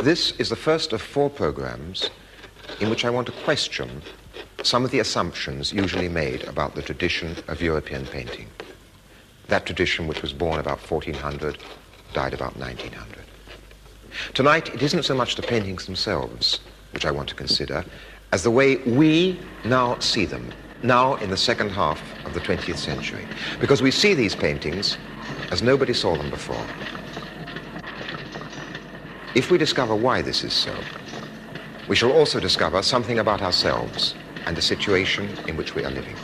This is the first of 4 programs in which I want to question some of the assumptions usually made about the tradition of European painting. That tradition which was born about 1400, died about 1900. Tonight, it isn't so much the paintings themselves which I want to consider as the way we now see them, now in the second half of the 20th century, because we see these paintings as nobody saw them before. If we discover why this is so, we shall also discover something about ourselves and the situation in which we are living.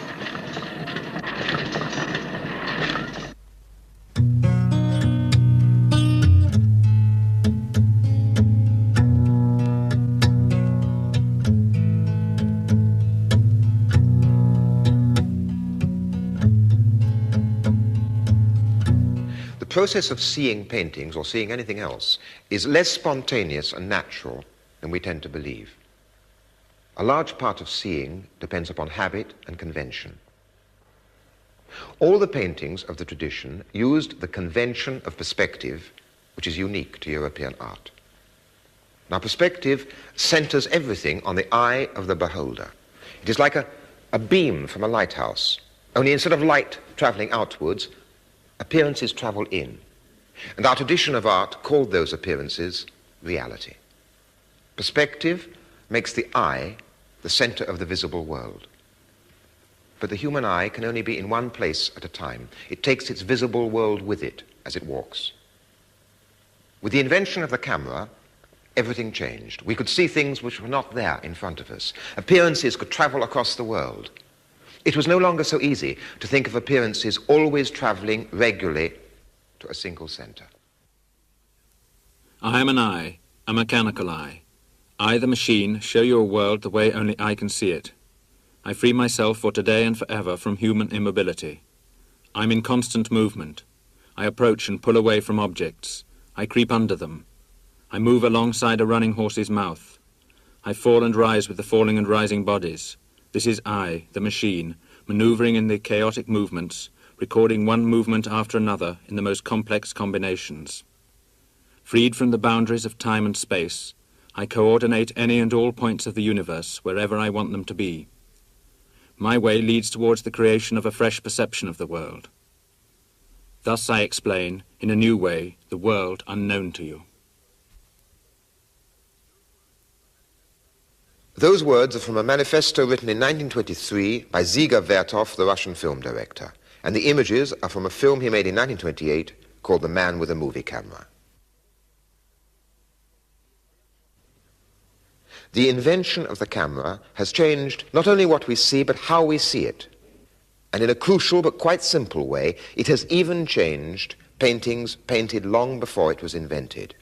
The process of seeing paintings or seeing anything else is less spontaneous and natural than we tend to believe. A large part of seeing depends upon habit and convention. All the paintings of the tradition used the convention of perspective, which is unique to European art. Now, perspective centers everything on the eye of the beholder. It is like a beam from a lighthouse, only instead of light traveling outwards, appearances travel in. And our tradition of art called those appearances reality. Perspective makes the eye the center of the visible world. But the human eye can only be in one place at a time. It takes its visible world with it as it walks. With the invention of the camera, everything changed. We could see things which were not there in front of us. Appearances could travel across the world. It was no longer so easy to think of appearances always traveling regularly to a single center. I am an eye, a mechanical eye. I, the machine, show you a world the way only I can see it. I free myself for today and forever from human immobility. I'm in constant movement. I approach and pull away from objects. I creep under them. I move alongside a running horse's mouth. I fall and rise with the falling and rising bodies. This is I, the machine, maneuvering in the chaotic movements, recording one movement after another in the most complex combinations. Freed from the boundaries of time and space, I coordinate any and all points of the universe wherever I want them to be. My way leads towards the creation of a fresh perception of the world. Thus I explain, in a new way, the world unknown to you. Those words are from a manifesto written in 1923 by Dziga Vertov, the Russian film director. And the images are from a film he made in 1928 called The Man with a Movie Camera. The invention of the camera has changed not only what we see, but how we see it. And in a crucial but quite simple way, it has even changed paintings painted long before it was invented.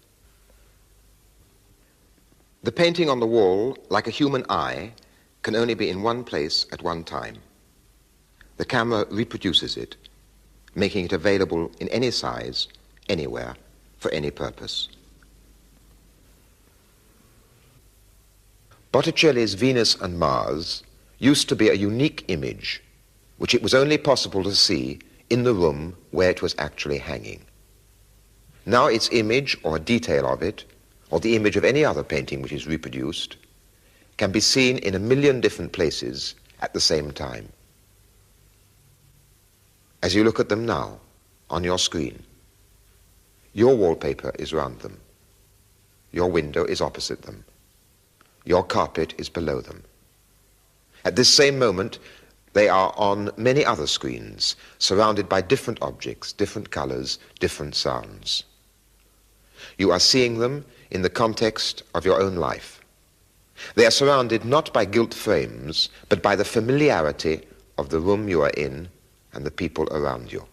The painting on the wall, like a human eye, can only be in one place at one time. The camera reproduces it, making it available in any size, anywhere, for any purpose. Botticelli's Venus and Mars used to be a unique image, which it was only possible to see in the room where it was actually hanging. Now its image, or a detail of it, or the image of any other painting which is reproduced, can be seen in 1 million different places at the same time. As you look at them now, on your screen, your wallpaper is round them. Your window is opposite them. Your carpet is below them. At this same moment, they are on many other screens, surrounded by different objects, different colors, different sounds. You are seeing them in the context of your own life. They are surrounded not by gilt frames, but by the familiarity of the room you are in and the people around you.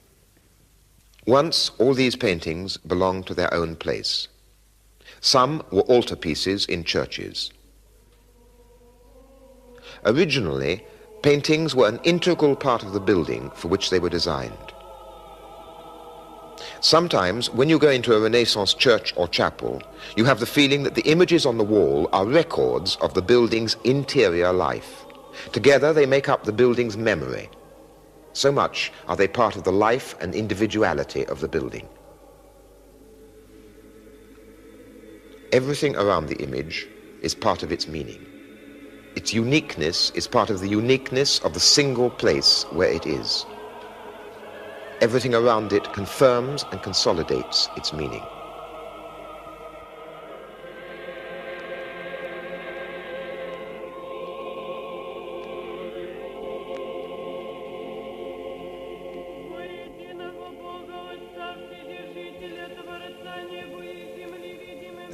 Once, all these paintings belonged to their own place. Some were altarpieces in churches. Originally, paintings were an integral part of the building for which they were designed. Sometimes, when you go into a Renaissance church or chapel, you have the feeling that the images on the wall are records of the building's interior life. Together, they make up the building's memory. So much are they part of the life and individuality of the building. Everything around the image is part of its meaning. Its uniqueness is part of the uniqueness of the single place where it is. Everything around it confirms and consolidates its meaning.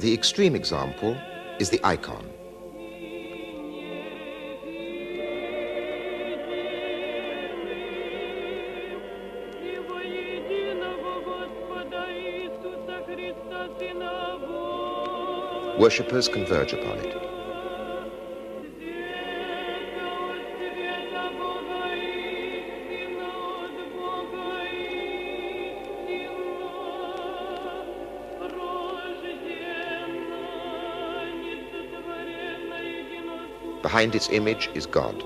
The extreme example is the icon. Worshippers converge upon it. Behind its image is God.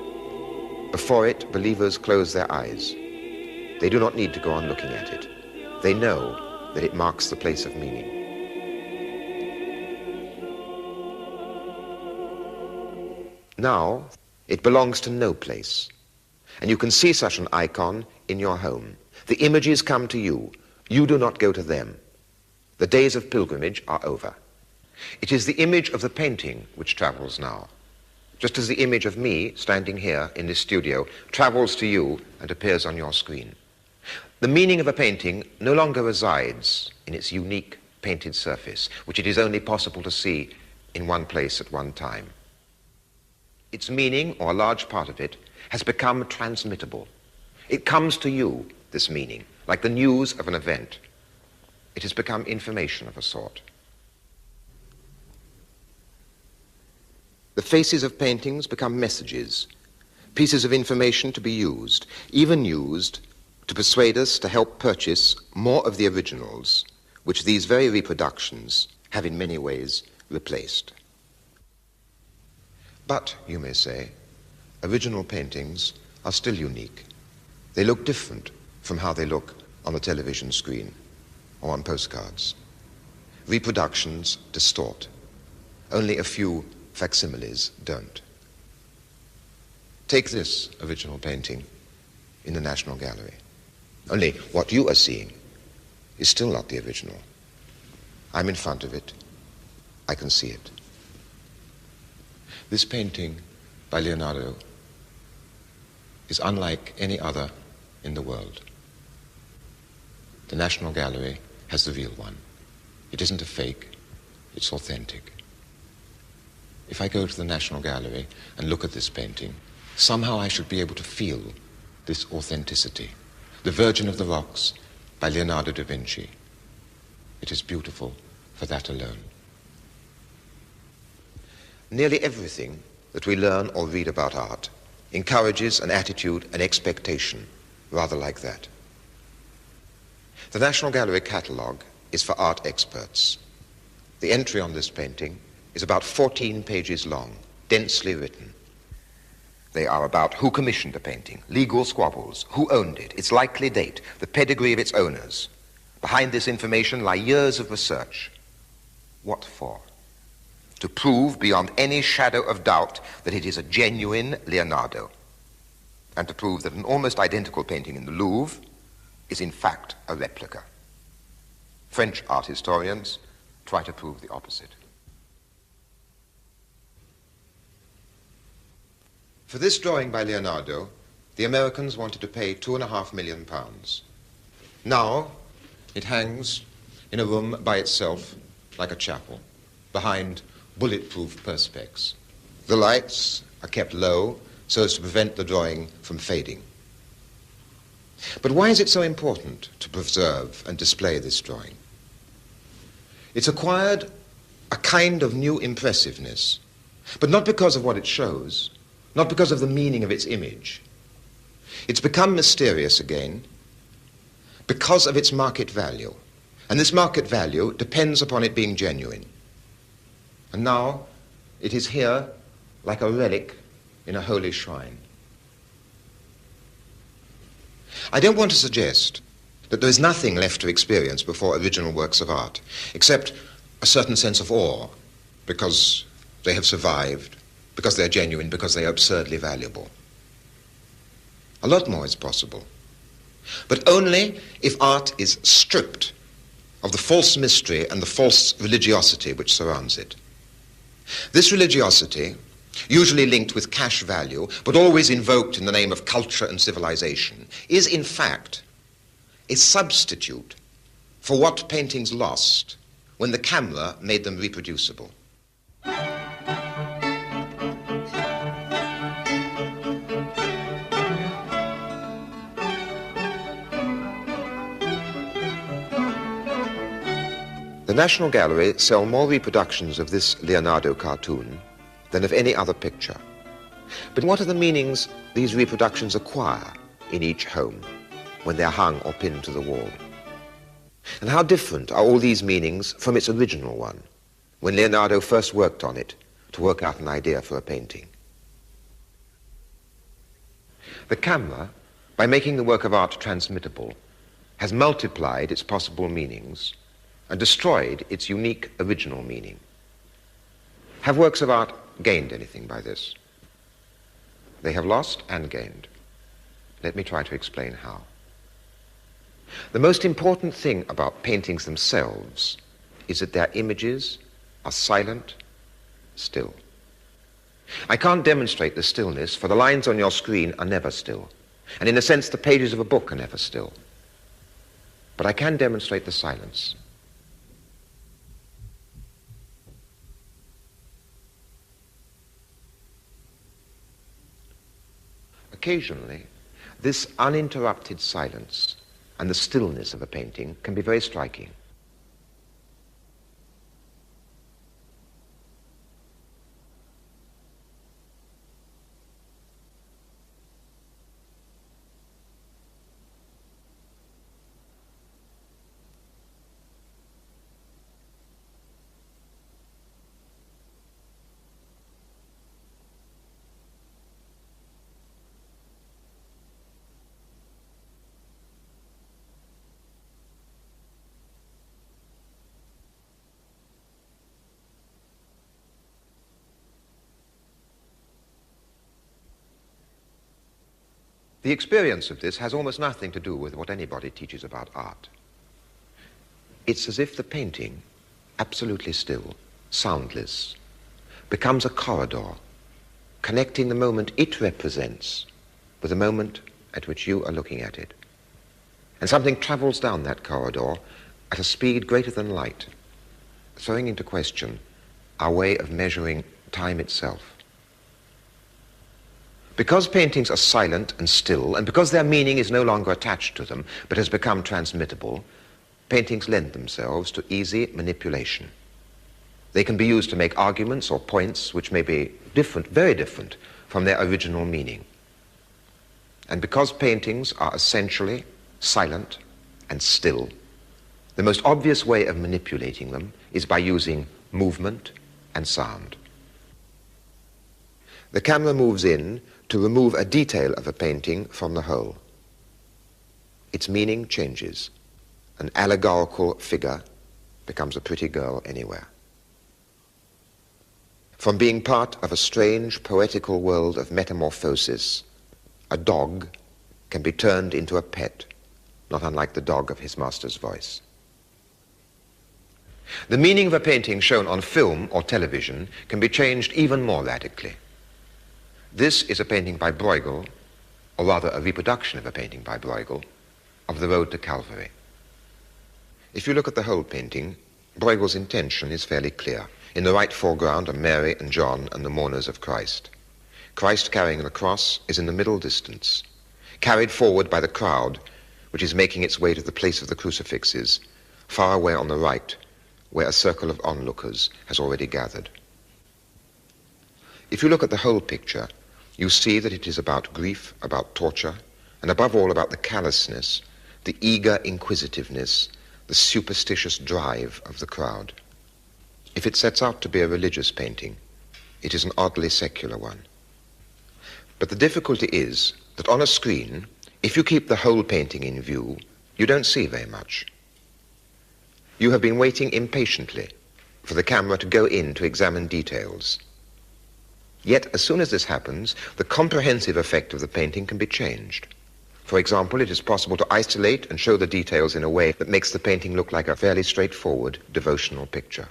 Before it, believers close their eyes. They do not need to go on looking at it. They know that it marks the place of meaning. Now, it belongs to no place. And you can see such an icon in your home. The images come to you. You do not go to them. The days of pilgrimage are over. It is the image of the painting which travels now, just as the image of me standing here in this studio travels to you and appears on your screen. The meaning of a painting no longer resides in its unique painted surface, which it is only possible to see in one place at one time. Its meaning, or a large part of it, has become transmittable. It comes to you, this meaning, like the news of an event. It has become information of a sort. The faces of paintings become messages, pieces of information to be used, even used to persuade us to help purchase more of the originals, which these very reproductions have in many ways replaced. But, you may say, original paintings are still unique. They look different from how they look on the television screen or on postcards. Reproductions distort. Only a few facsimiles don't. Take this original painting in the National Gallery. Only what you are seeing is still not the original. I'm in front of it. I can see it. This painting by Leonardo is unlike any other in the world. The National Gallery has the real one. It isn't a fake, it's authentic. If I go to the National Gallery and look at this painting, somehow I should be able to feel this authenticity. The Virgin of the Rocks by Leonardo da Vinci. It is beautiful for that alone. Nearly everything that we learn or read about art encourages an attitude, an expectation, rather like that. The National Gallery catalogue is for art experts. The entry on this painting is about 14 pages long, densely written. They are about who commissioned the painting, legal squabbles, who owned it, its likely date, the pedigree of its owners. Behind this information lie years of research. What for? To prove beyond any shadow of doubt that it is a genuine Leonardo, and to prove that an almost identical painting in the Louvre is in fact a replica. French art historians try to prove the opposite. For this drawing by Leonardo, the Americans wanted to pay £2.5 million. Now, it hangs in a room by itself like a chapel, behind bulletproof perspex. The lights are kept low so as to prevent the drawing from fading. But why is it so important to preserve and display this drawing? It's acquired a kind of new impressiveness, but not because of what it shows, not because of the meaning of its image. It's become mysterious again because of its market value. And this market value depends upon it being genuine. And now it is here like a relic in a holy shrine. I don't want to suggest that there is nothing left to experience before original works of art, except a certain sense of awe because they have survived, because they're genuine, because they are absurdly valuable. A lot more is possible. But only if art is stripped of the false mystery and the false religiosity which surrounds it. This religiosity, usually linked with cash value, but always invoked in the name of culture and civilization, is in fact a substitute for what paintings lost when the camera made them reproducible. The National Gallery sell more reproductions of this Leonardo cartoon than of any other picture. But what are the meanings these reproductions acquire in each home when they're hung or pinned to the wall? And how different are all these meanings from its original one, when Leonardo first worked on it to work out an idea for a painting? The camera, by making the work of art transmittable, has multiplied its possible meanings and destroyed its unique original meaning. Have works of art gained anything by this? They have lost and gained. Let me try to explain how. The most important thing about paintings themselves is that their images are silent, still. I can't demonstrate the stillness, for the lines on your screen are never still. And in a sense, the pages of a book are never still. But I can demonstrate the silence. Occasionally, this uninterrupted silence and the stillness of a painting can be very striking. The experience of this has almost nothing to do with what anybody teaches about art. It's as if the painting, absolutely still, soundless, becomes a corridor, connecting the moment it represents with the moment at which you are looking at it. And something travels down that corridor at a speed greater than light, throwing into question our way of measuring time itself. Because paintings are silent and still, and because their meaning is no longer attached to them, but has become transmittable, paintings lend themselves to easy manipulation. They can be used to make arguments or points which may be different, very different, from their original meaning. And because paintings are essentially silent and still, the most obvious way of manipulating them is by using movement and sound. The camera moves in to remove a detail of a painting from the whole. Its meaning changes. An allegorical figure becomes a pretty girl anywhere. From being part of a strange poetical world of metamorphosis, a dog can be turned into a pet, not unlike the dog of his master's voice. The meaning of a painting shown on film or television can be changed even more radically. This is a painting by Bruegel, or rather a reproduction of a painting by Bruegel, of the road to Calvary. If you look at the whole painting, Bruegel's intention is fairly clear. In the right foreground are Mary and John and the mourners of Christ. Christ carrying the cross is in the middle distance, carried forward by the crowd, which is making its way to the place of the crucifixes, far away on the right, where a circle of onlookers has already gathered. If you look at the whole picture, you see that it is about grief, about torture, and above all about the callousness, the eager inquisitiveness, the superstitious drive of the crowd. If it sets out to be a religious painting, it is an oddly secular one. But the difficulty is that on a screen, if you keep the whole painting in view, you don't see very much. You have been waiting impatiently for the camera to go in to examine details. Yet, as soon as this happens, the comprehensive effect of the painting can be changed. For example, it is possible to isolate and show the details in a way that makes the painting look like a fairly straightforward devotional picture.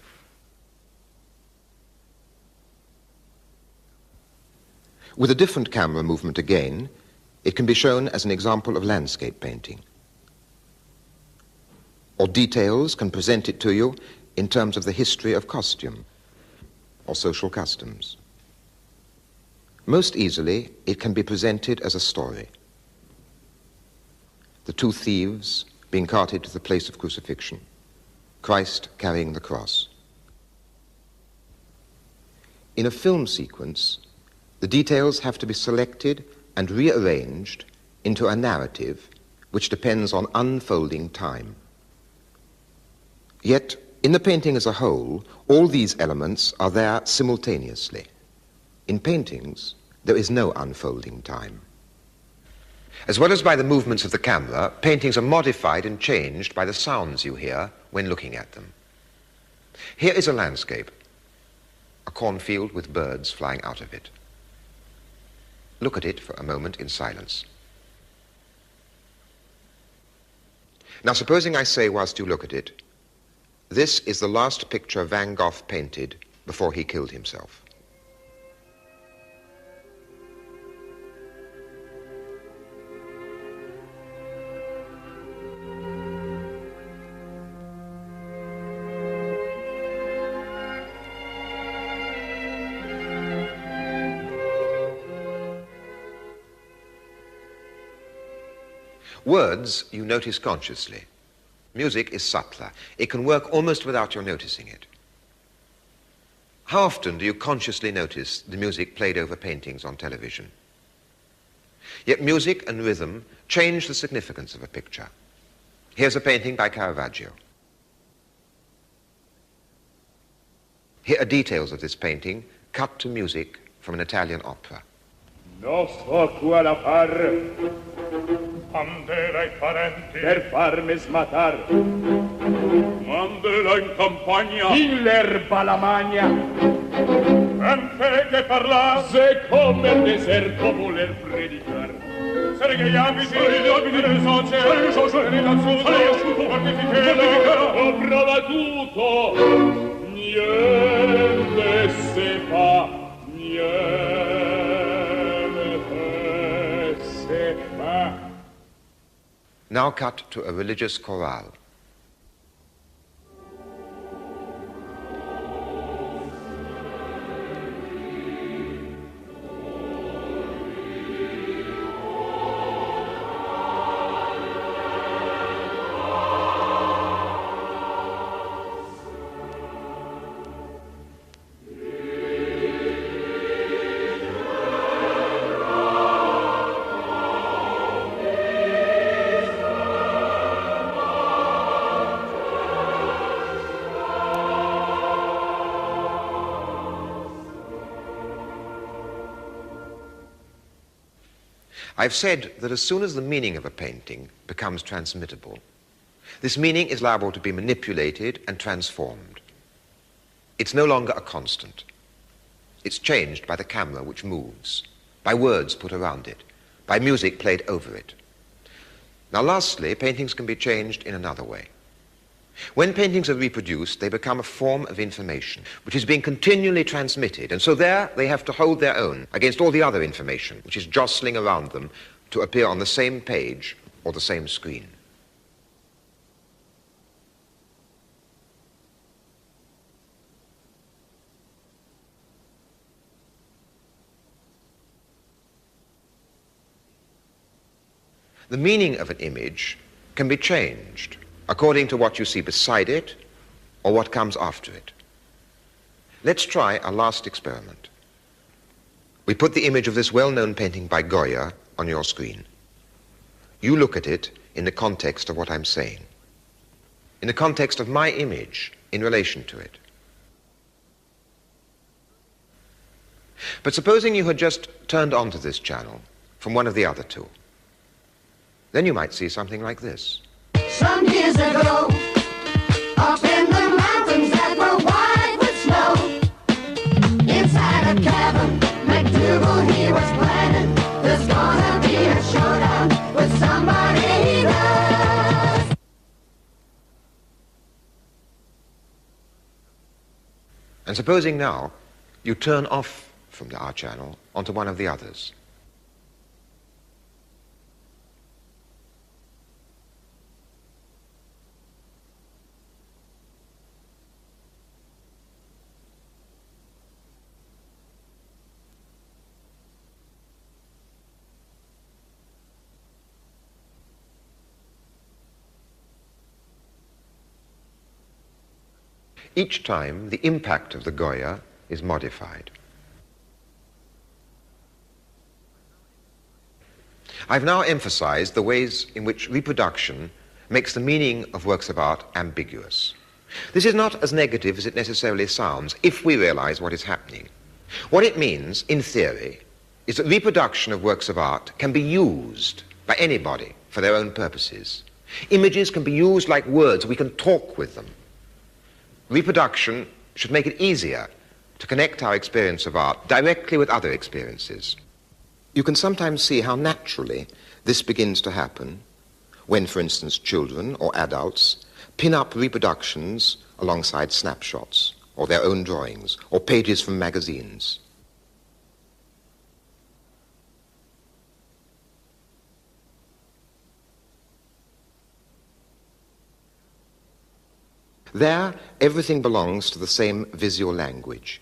With a different camera movement again, it can be shown as an example of landscape painting. Or details can present it to you in terms of the history of costume or social customs. Most easily, it can be presented as a story. The two thieves being carted to the place of crucifixion, Christ carrying the cross. In a film sequence, the details have to be selected and rearranged into a narrative which depends on unfolding time. Yet, in the painting as a whole, all these elements are there simultaneously. In paintings, there is no unfolding time. As well as by the movements of the camera, paintings are modified and changed by the sounds you hear when looking at them. Here is a landscape, a cornfield with birds flying out of it. Look at it for a moment in silence. Now, supposing I say whilst you look at it, this is the last picture Van Gogh painted before he killed himself. Words you notice consciously. Music is subtler. It can work almost without your noticing it. How often do you consciously notice the music played over paintings on television? Yet music and rhythm change the significance of a picture. Here's a painting by Caravaggio. Here are details of this painting cut to music from an Italian opera. No so quale far mandela ai parenti per farmi smatar, mandela in campagna in l'erba la magna, anche che parlasse come il deserto voler predicar. Sarei gli abiti del soce, sarei il soce, sarei asciutto, mortificare, ho provato, niente se fa, niente se fa. Now cut to a religious chorale. I've said that as soon as the meaning of a painting becomes transmittable, this meaning is liable to be manipulated and transformed. It's no longer a constant. It's changed by the camera which moves, by words put around it, by music played over it. Now lastly, paintings can be changed in another way. When paintings are reproduced, they become a form of information which is being continually transmitted, and so there they have to hold their own against all the other information which is jostling around them to appear on the same page or the same screen. The meaning of an image can be changed according to what you see beside it or what comes after it. Let's try a last experiment. We put the image of this well-known painting by Goya on your screen. You look at it in the context of what I'm saying, in the context of my image in relation to it. But supposing you had just turned onto this channel from one of the other two, then you might see something like this. Some years ago, up in the mountains that were wide bugle he was playing. There's gonna be a showdown with somebody he loves. And supposing now you turn off from the R channel onto one of the others. Each time, the impact of the Goya is modified. I've now emphasized the ways in which reproduction makes the meaning of works of art ambiguous. This is not as negative as it necessarily sounds if we realize what is happening. What it means, in theory, is that reproduction of works of art can be used by anybody for their own purposes. Images can be used like words. We can talk with them. Reproduction should make it easier to connect our experience of art directly with other experiences. You can sometimes see how naturally this begins to happen when, for instance, children or adults pin up reproductions alongside snapshots or their own drawings or pages from magazines. There, everything belongs to the same visual language,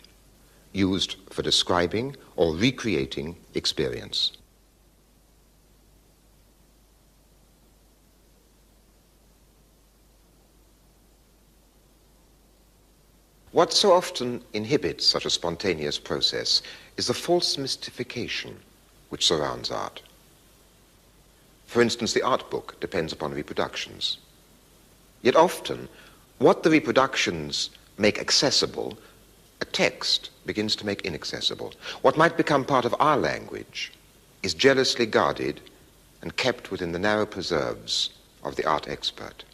used for describing or recreating experience. What so often inhibits such a spontaneous process is the false mystification which surrounds art. For instance, the art book depends upon reproductions. Yet often, what the reproductions make accessible, a text begins to make inaccessible. What might become part of our language is jealously guarded and kept within the narrow preserves of the art expert.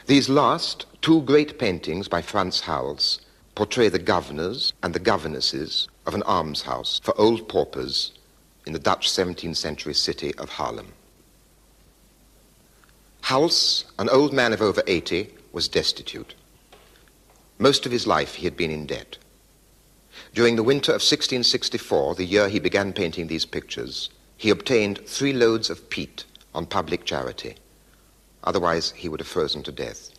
These last two great paintings by Frans Hals portray the governors and the governesses of an almshouse for old paupers in the Dutch 17th century city of Haarlem. Hals, an old man of over 80, was destitute. Most of his life he had been in debt. During the winter of 1664, the year he began painting these pictures, he obtained 3 loads of peat on public charity. Otherwise, he would have frozen to death.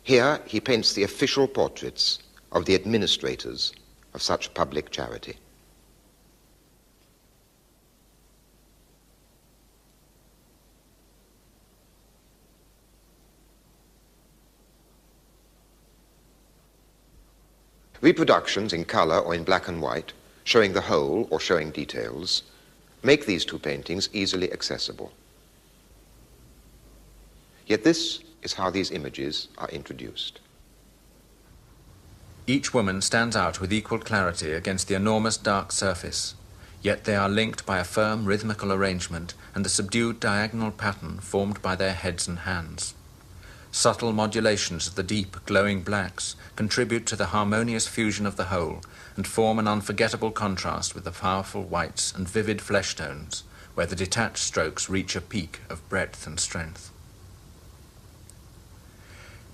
Here, he paints the official portraits of the administrators of such public charity. Reproductions in color or in black and white, showing the whole or showing details, make these two paintings easily accessible. Yet this is how these images are introduced. Each woman stands out with equal clarity against the enormous dark surface, yet they are linked by a firm rhythmical arrangement and the subdued diagonal pattern formed by their heads and hands. Subtle modulations of the deep, glowing blacks contribute to the harmonious fusion of the whole and form an unforgettable contrast with the powerful whites and vivid flesh tones, where the detached strokes reach a peak of breadth and strength.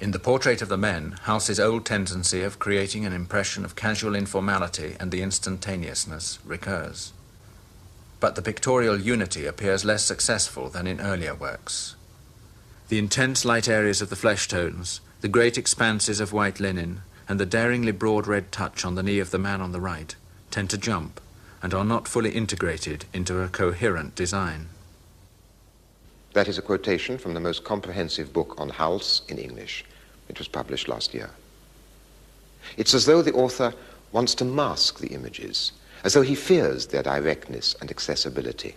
In the portrait of the men, Hals's old tendency of creating an impression of casual informality and the instantaneousness recurs. But the pictorial unity appears less successful than in earlier works. The intense light areas of the flesh tones, the great expanses of white linen, and the daringly broad red touch on the knee of the man on the right tend to jump and are not fully integrated into a coherent design. That is a quotation from the most comprehensive book on Hals in English. It was published last year. It's as though the author wants to mask the images, as though he fears their directness and accessibility.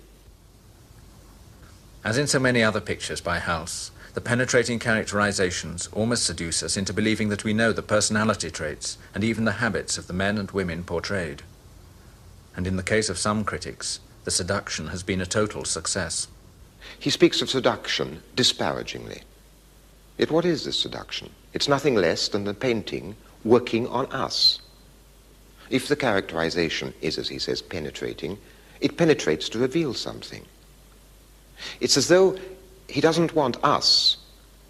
As in so many other pictures by Hals, the penetrating characterizations almost seduce us into believing that we know the personality traits and even the habits of the men and women portrayed. And in the case of some critics, the seduction has been a total success. He speaks of seduction disparagingly. Yet what is this seduction? It's nothing less than the painting working on us. If the characterization is, as he says, penetrating, it penetrates to reveal something. It's as though he doesn't want us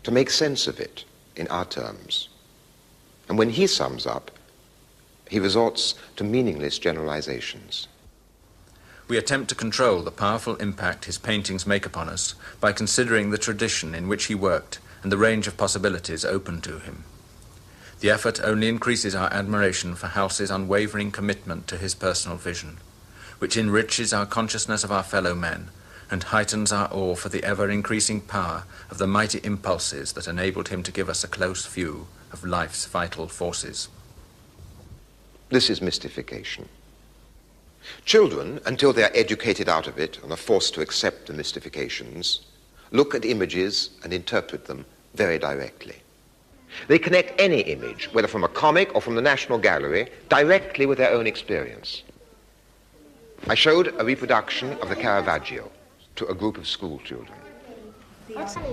to make sense of it in our terms. And when he sums up, he resorts to meaningless generalizations. We attempt to control the powerful impact his paintings make upon us by considering the tradition in which he worked and the range of possibilities open to him. The effort only increases our admiration for Halsey's unwavering commitment to his personal vision, which enriches our consciousness of our fellow men and heightens our awe for the ever-increasing power of the mighty impulses that enabled him to give us a close view of life's vital forces. This is mystification. Children, until they are educated out of it and are forced to accept the mystifications, look at images and interpret them very directly. They connect any image, whether from a comic or from the National Gallery, directly with their own experience. I showed a reproduction of the Caravaggio to a group of school children.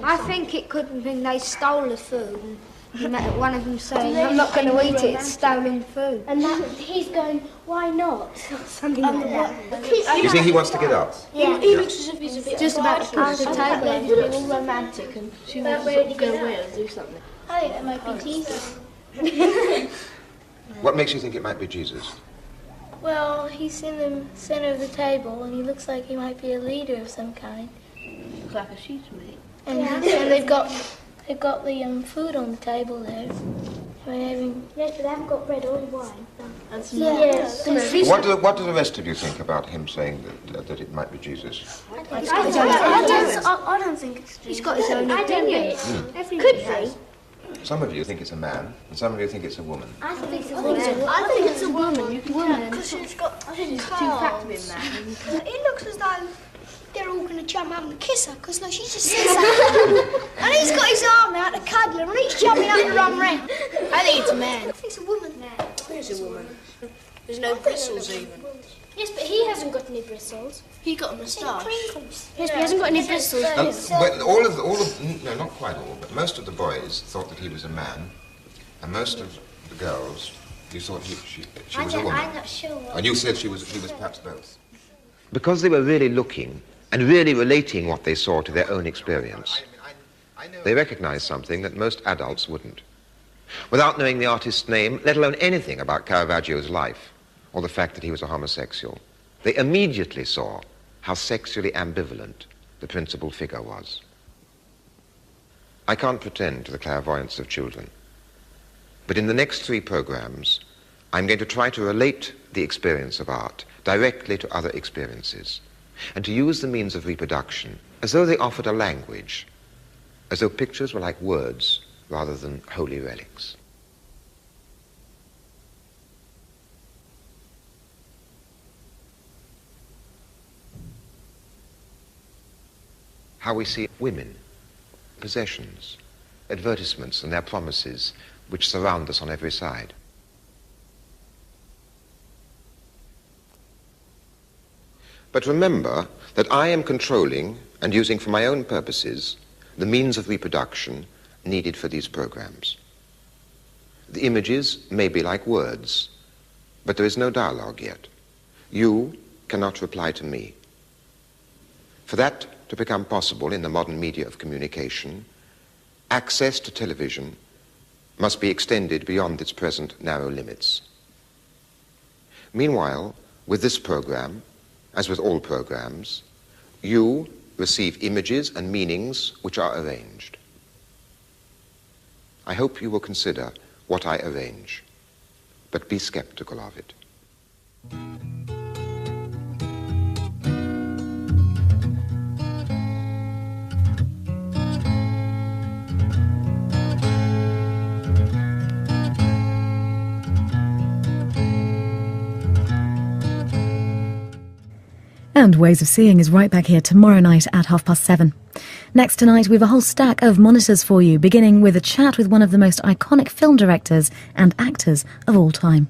I think it could have been they stole the food. And one of them saying, I'm not going to eat it, it's stolen food. And he's going, why not? Something like that. You think he wants to get up? Yeah. He looks as if he's a bit Just about to pass the table. He's being all romantic and she wants to go away and do something. I think that might be Jesus. What makes you think it might be Jesus? Well, he's in the center of the table and he looks like he might be a leader of some kind. Looks like a sheet to me. And they've got the food on the table there. Yes, but they haven't got bread or wine. Yes. What do the rest of you think about him saying that it might be Jesus? I don't think it's Jesus. He's got his own opinion. Could be. Some of you think it's a man, and some of you think it's a woman. I think it's a woman. I think it's a woman. Because it's got I think it's too fat to be a man. It looks as though they're all going to jump out and kiss her, because she just says that. And he's got his arm out to cuddle her, and he's jumping up to run round. I think it's a man. I think it's a woman. I think it's a woman. There's no bristles even. Yes, but he hasn't got any bristles. He got a moustache. Yes, but he hasn't got any bristles. But no, not quite all, but most of the boys thought that he was a man, and most of the girls, you thought she was a woman. I'm not sure. And you said he was perhaps both. Because they were really looking and really relating what they saw to their own experience, they recognized something that most adults wouldn't. Without knowing the artist's name, let alone anything about Caravaggio's life, or the fact that he was a homosexual, they immediately saw how sexually ambivalent the principal figure was. I can't pretend to the clairvoyance of children, but in the next 3 programs, I'm going to try to relate the experience of art directly to other experiences, and to use the means of reproduction as though they offered a language, as though pictures were like words rather than holy relics. How we see women, possessions, advertisements and their promises which surround us on every side. But remember that I am controlling and using for my own purposes the means of reproduction needed for these programs. The images may be like words, but there is no dialogue yet. You cannot reply to me. For that to become possible in the modern media of communication, access to television must be extended beyond its present narrow limits. Meanwhile, with this program, as with all programs, you receive images and meanings which are arranged. I hope you will consider what I arrange, but be skeptical of it. And Ways of Seeing is right back here tomorrow night at 7:30. Next tonight, we have a whole stack of monitors for you, beginning with a chat with one of the most iconic film directors and actors of all time.